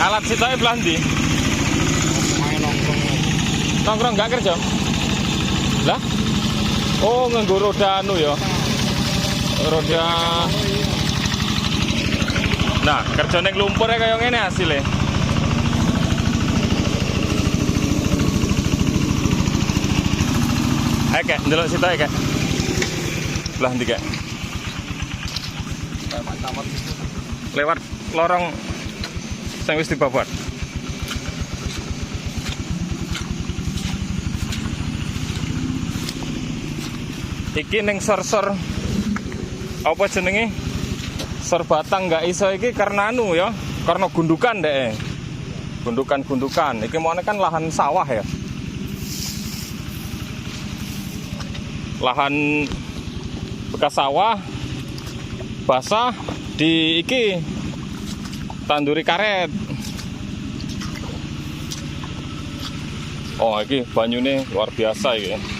Alat sitoke belah ndi? Nongkrong gak kerja? Lah? Oh, nganggo roda anu ya. Roda. Nah, kerja ning lumpur kaya ngene hasilnya. Ayo kek, ndelok sitoke kek. Belah ndi kek? Lewat lorong sing wis dibabat. Iki ning sor-sor apa jenenge? Sor batang nggak iso iki karena anu ya, karena gundukan deh. Gundukan-gundukan. Iki mau kan lahan sawah ya. Lahan bekas sawah basah di iki tanduri karet. Oh, iki banyune luar biasa iki.